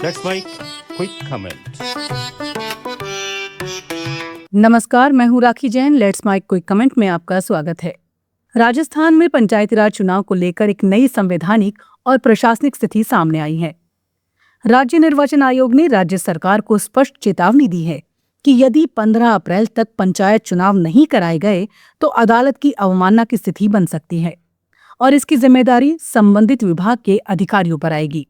That's my quick comment. नमस्कार, मैं हूँ Rakhi Jain. Let's my quick comment में आपका स्वागत है। राजस्थान में पंचायती राज चुनाव को लेकर एक नई संवैधानिक और प्रशासनिक स्थिति सामने आई है। राज्य निर्वाचन आयोग ने राज्य सरकार को स्पष्ट चेतावनी दी है कि यदि 15 अप्रैल तक पंचायत चुनाव नहीं कराए गए तो अदालत की अवमानना की स्थिति बन सकती है और इसकी जिम्मेदारी संबंधित विभाग के अधिकारियों पर आएगी।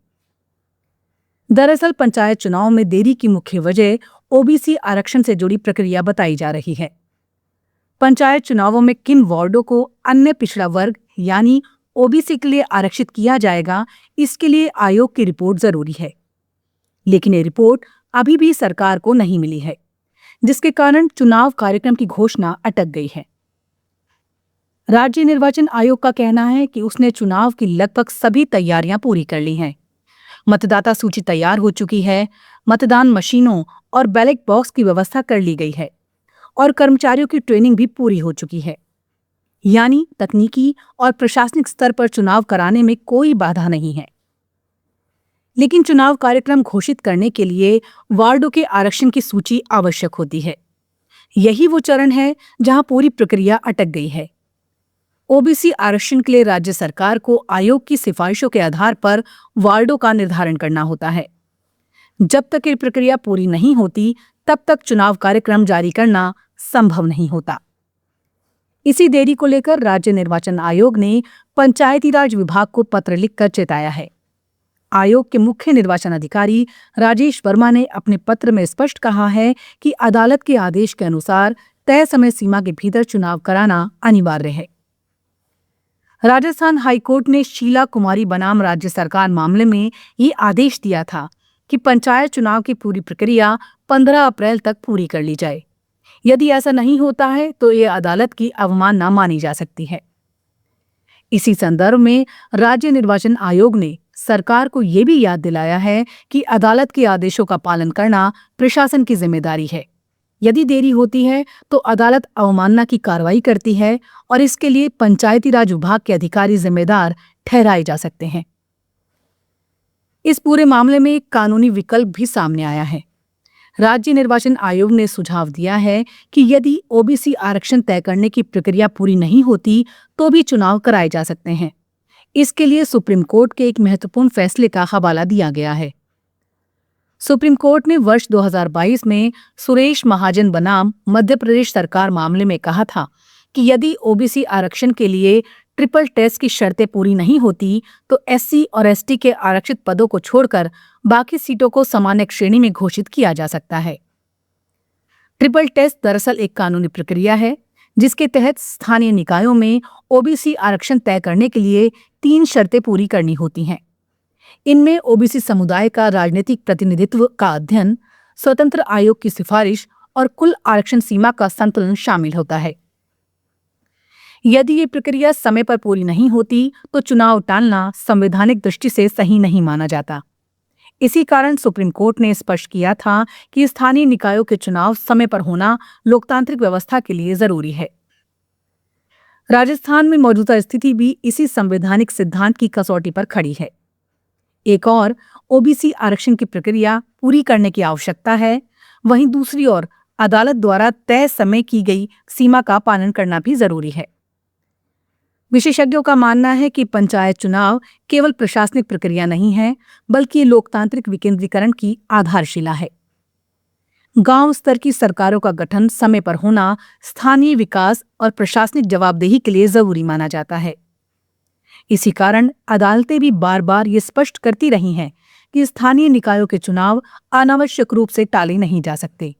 दरअसल पंचायत चुनाव में देरी की मुख्य वजह ओबीसी आरक्षण से जुड़ी प्रक्रिया बताई जा रही है। पंचायत चुनावों में किन वार्डों को अन्य पिछड़ा वर्ग यानी ओबीसी के लिए आरक्षित किया जाएगा, इसके लिए आयोग की रिपोर्ट जरूरी है, लेकिन ये रिपोर्ट अभी भी सरकार को नहीं मिली है, जिसके कारण चुनाव कार्यक्रम की घोषणा अटक गई है। राज्य निर्वाचन आयोग का कहना है कि उसने चुनाव की लगभग सभी तैयारियां पूरी कर ली हैं। मतदाता सूची तैयार हो चुकी है, मतदान मशीनों और बैलेट बॉक्स की व्यवस्था कर ली गई है और कर्मचारियों की ट्रेनिंग भी पूरी हो चुकी है। यानी तकनीकी और प्रशासनिक स्तर पर चुनाव कराने में कोई बाधा नहीं है। लेकिन चुनाव कार्यक्रम घोषित करने के लिए वार्डों के आरक्षण की सूची आवश्यक होती है। यही वो चरण है जहां पूरी प्रक्रिया अटक गई है। ओबीसी आरक्षण के लिए राज्य सरकार को आयोग की सिफारिशों के आधार पर वार्डों का निर्धारण करना होता है। जब तक ये प्रक्रिया पूरी नहीं होती, तब तक चुनाव कार्यक्रम जारी करना संभव नहीं होता। इसी देरी को लेकर राज्य निर्वाचन आयोग ने पंचायती राज विभाग को पत्र लिखकर चेताया है। आयोग के मुख्य निर्वाचन अधिकारी राजेश वर्मा ने अपने पत्र में स्पष्ट कहा है कि अदालत के आदेश के अनुसार तय समय सीमा के भीतर चुनाव कराना अनिवार्य है। राजस्थान हाईकोर्ट ने शीला कुमारी बनाम राज्य सरकार मामले में ये आदेश दिया था कि पंचायत चुनाव की पूरी प्रक्रिया 15 अप्रैल तक पूरी कर ली जाए। यदि ऐसा नहीं होता है तो ये अदालत की अवमानना मानी जा सकती है। इसी संदर्भ में राज्य निर्वाचन आयोग ने सरकार को ये भी याद दिलाया है कि अदालत के आदेशों का पालन करना प्रशासन की जिम्मेदारी है। यदि देरी होती है तो अदालत अवमानना की कार्रवाई करती है और इसके लिए पंचायती राज विभाग के अधिकारी जिम्मेदार ठहराए जा सकते हैं। इस पूरे मामले में एक कानूनी विकल्प भी सामने आया है। राज्य निर्वाचन आयोग ने सुझाव दिया है कि यदि ओबीसी आरक्षण तय करने की प्रक्रिया पूरी नहीं होती तो भी चुनाव कराए जा सकते हैं। इसके लिए सुप्रीम कोर्ट के एक महत्वपूर्ण फैसले का हवाला दिया गया है। सुप्रीम कोर्ट ने वर्ष 2022 में सुरेश महाजन बनाम मध्य प्रदेश सरकार मामले में कहा था कि यदि ओबीसी आरक्षण के लिए ट्रिपल टेस्ट की शर्तें पूरी नहीं होती तो एससी और एसटी के आरक्षित पदों को छोड़कर बाकी सीटों को सामान्य श्रेणी में घोषित किया जा सकता है। ट्रिपल टेस्ट दरअसल एक कानूनी प्रक्रिया है जिसके तहत स्थानीय निकायों में ओबीसी आरक्षण तय करने के लिए 3 शर्तें पूरी करनी होती हैं। इनमें ओबीसी समुदाय का राजनीतिक प्रतिनिधित्व का अध्ययन, स्वतंत्र आयोग की सिफारिश और कुल आरक्षण सीमा का संतुलन शामिल होता है। यदि ये प्रक्रिया समय पर पूरी नहीं होती तो चुनाव टालना संवैधानिक दृष्टि से सही नहीं माना जाता। इसी कारण सुप्रीम कोर्ट ने स्पष्ट किया था कि स्थानीय निकायों के चुनाव समय पर होना लोकतांत्रिक व्यवस्था के लिए जरूरी है। राजस्थान में मौजूदा स्थिति भी इसी संवैधानिक सिद्धांत की कसौटी पर खड़ी है। एक और ओबीसी आरक्षण की प्रक्रिया पूरी करने की आवश्यकता है, वहीं दूसरी ओर अदालत द्वारा तय समय की गई सीमा का पालन करना भी जरूरी है। विशेषज्ञों का मानना है कि पंचायत चुनाव केवल प्रशासनिक प्रक्रिया नहीं है, बल्कि लोकतांत्रिक विकेंद्रीकरण की आधारशिला है। गांव स्तर की सरकारों का गठन समय पर होना स्थानीय विकास और प्रशासनिक जवाबदेही के लिए जरूरी माना जाता है। इसी कारण अदालतें भी बार बार ये स्पष्ट करती रही हैं कि स्थानीय निकायों के चुनाव अनावश्यक रूप से टाले नहीं जा सकते।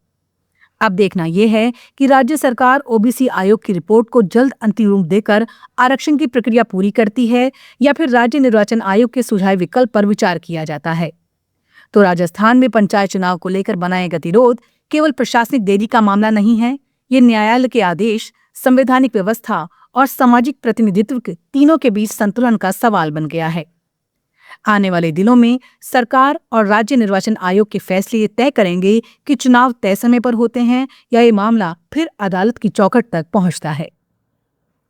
अब देखना यह है कि राज्य सरकार ओबीसी आयोग की रिपोर्ट को जल्द अंतिम रूप देकर आरक्षण की प्रक्रिया पूरी करती है या फिर राज्य निर्वाचन आयोग के सुझाए विकल्प पर विचार किया जाता है। तो राजस्थान में पंचायत चुनाव को लेकर बनाए गतिरोध केवल प्रशासनिक देरी का मामला नहीं है, ये न्यायालय के आदेश, संवैधानिक व्यवस्था और सामाजिक प्रतिनिधित्व के तीनों के बीच संतुलन का सवाल बन गया है। आने वाले दिनों में सरकार और राज्य निर्वाचन आयोग के फैसले ये तय करेंगे कि चुनाव तय समय पर होते हैं या ये मामला फिर अदालत की चौखट तक पहुंचता है।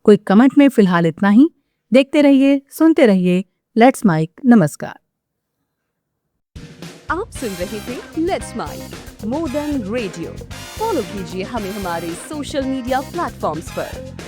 कोई कमेंट में फिलहाल इतना ही। देखते रहिए, सुनते रहिए लेट्स माइक। नमस्कार। आप सुन रहे थे let's mic more than radio. Follow कीजिए हमें हमारे सोशल मीडिया प्लेटफॉर्म्स पर।